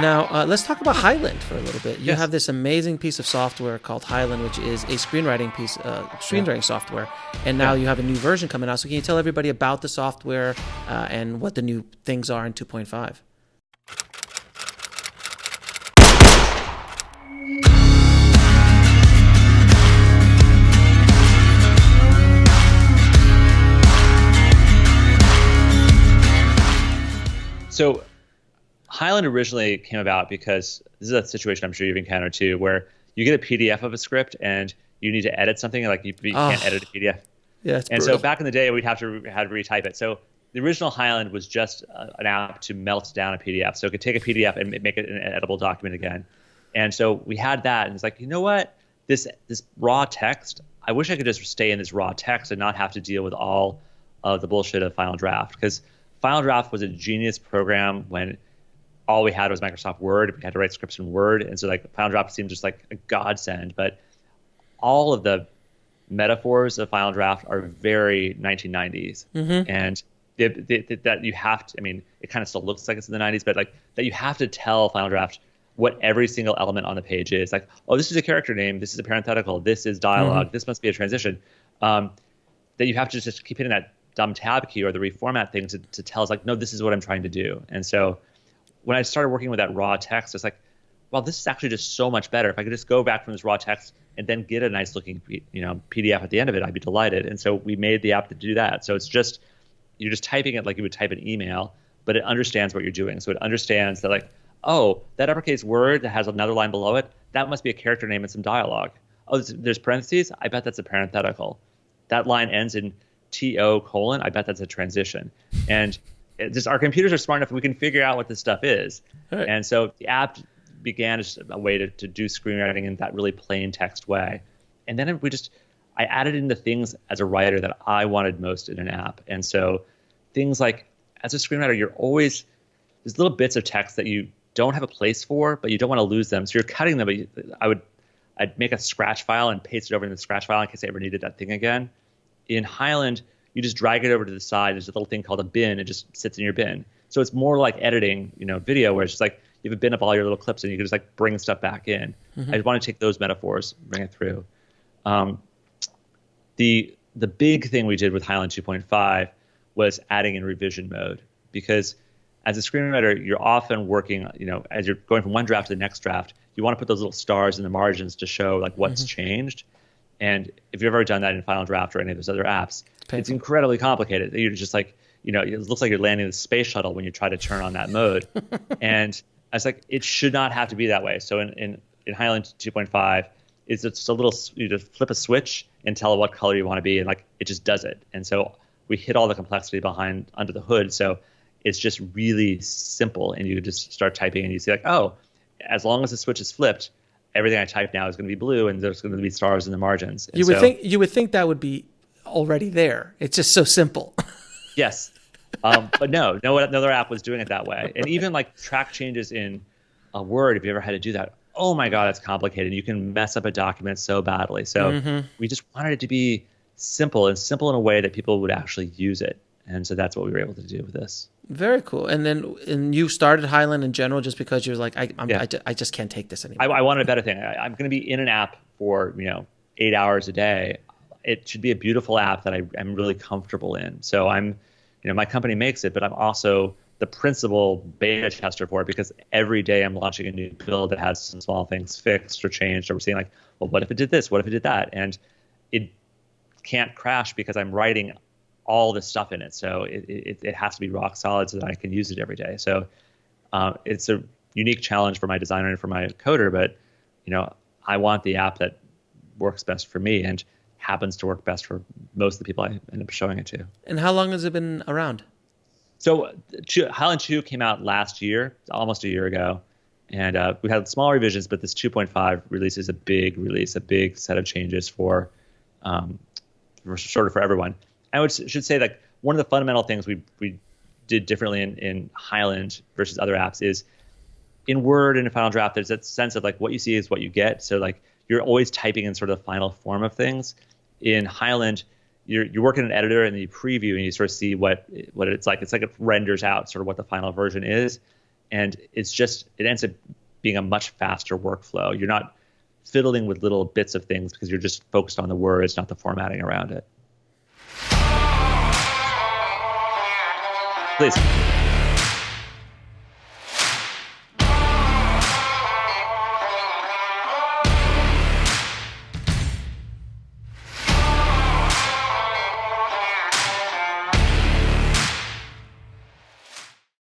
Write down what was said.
Now, let's talk about Highland for a little bit. You Yes. have this amazing piece of software called Highland, which is a screenwriting software, and now you have a new version coming out. So can you tell everybody about the software and what the new things are in 2.5? So Highland originally came about because this is a situation I'm sure you've encountered too, where you get a PDF of a script and you need to edit something, like you can't edit a PDF. Yeah, it's And brutal. so back in the day, we'd have to retype it. So the original Highland was just an app to melt down a PDF. So it could take a PDF and make it an editable document again. And so we had that, and it's like, you know what? This raw text, I wish I could just stay in this raw text and not have to deal with all of the bullshit of Final Draft. Because Final Draft was a genius program when all we had was Microsoft Word. We had to write scripts in Word. And so like Final Draft seemed just like a godsend. But all of the metaphors of Final Draft are very 1990s. Mm-hmm. And that you have to, I mean, it kind of still looks like it's in the 90s, but like that you have to tell Final Draft what every single element on the page is. Like, oh, this is a character name. This is a parenthetical. This is dialogue. Mm-hmm. This must be a transition. That you have to just keep hitting that dumb tab key or the reformat thing to tell us like, no, this is what I'm trying to do. And so when I started working with that raw text, it's like, well, this is actually just so much better. If I could just go back from this raw text and then get a nice looking, PDF at the end of it, I'd be delighted. And so we made the app to do that. So it's just, you're just typing it like you would type an email, but it understands what you're doing. So it understands that like, oh, that uppercase word that has another line below it, that must be a character name and some dialogue. Oh, there's parentheses? I bet that's a parenthetical. That line ends in TO:, I bet that's a transition. And our computers are smart enough, we can figure out what this stuff is. Right. And so the app began as a way to do screenwriting in that really plain text way. And then I added in the things as a writer that I wanted most in an app. And so things like, as a screenwriter, there's little bits of text that you don't have a place for, but you don't want to lose them. So you're cutting them, but I'd make a scratch file and paste it over in the scratch file in case I ever needed that thing again. In Highland, you just drag it over to the side. There's a little thing called a bin. It just sits in your bin. So it's more like editing, video, where it's just like you have a bin of all your little clips and you can just like bring stuff back in. Mm-hmm. I want to take those metaphors, bring it through. The big thing we did with Highland 2.5 was adding in revision mode, because as a screenwriter, you're often working, as you're going from one draft to the next draft, you want to put those little stars in the margins to show like what's changed. And if you've ever done that in Final Draft or any of those other apps, it's incredibly complicated. You're just like, it looks like you're landing the space shuttle when you try to turn on that mode. And I was like, it should not have to be that way. So in Highland 2.5, it's just a little, you just flip a switch and tell it what color you want to be, and like it just does it. And so we hit all the complexity under the hood. So it's just really simple, and you just start typing and you see like, oh, as long as the switch is flipped, everything I type now is going to be blue, and there's going to be stars in the margins. And You would think that would be already there. It's just so simple. Yes. But no other app was doing it that way. And even like track changes in a Word, if you ever had to do that, oh my God, it's complicated. You can mess up a document so badly. So we just wanted it to be simple in a way that people would actually use it. And so that's what we were able to do with this. Very cool. And you started Highland in general just because you were like, I just can't take this anymore. I wanted a better thing. I'm going to be in an app for 8 hours a day. It should be a beautiful app that I'm really comfortable in. So my company makes it, but I'm also the principal beta tester for it, because every day I'm launching a new build that has some small things fixed or changed, or we're seeing like, well, what if it did this? What if it did that? And it can't crash because I'm writing all this stuff in it. So it has to be rock solid so that I can use it every day. So it's a unique challenge for my designer and for my coder, but I want the app that works best for me and happens to work best for most of the people I end up showing it to. And how long has it been around? So Highland 2 came out last year, almost a year ago. And we had small revisions, but this 2.5 release is a big release, a big set of changes for everyone. I should say like one of the fundamental things we did differently in Highland versus other apps is in Word and in Final Draft, there's that sense of like what you see is what you get. So like you're always typing in sort of the final form of things. In Highland, you work in an editor and then you preview and you sort of see what it's like. It's like it renders out sort of what the final version is. And it ends up being a much faster workflow. You're not fiddling with little bits of things because you're just focused on the words, not the formatting around it. Please.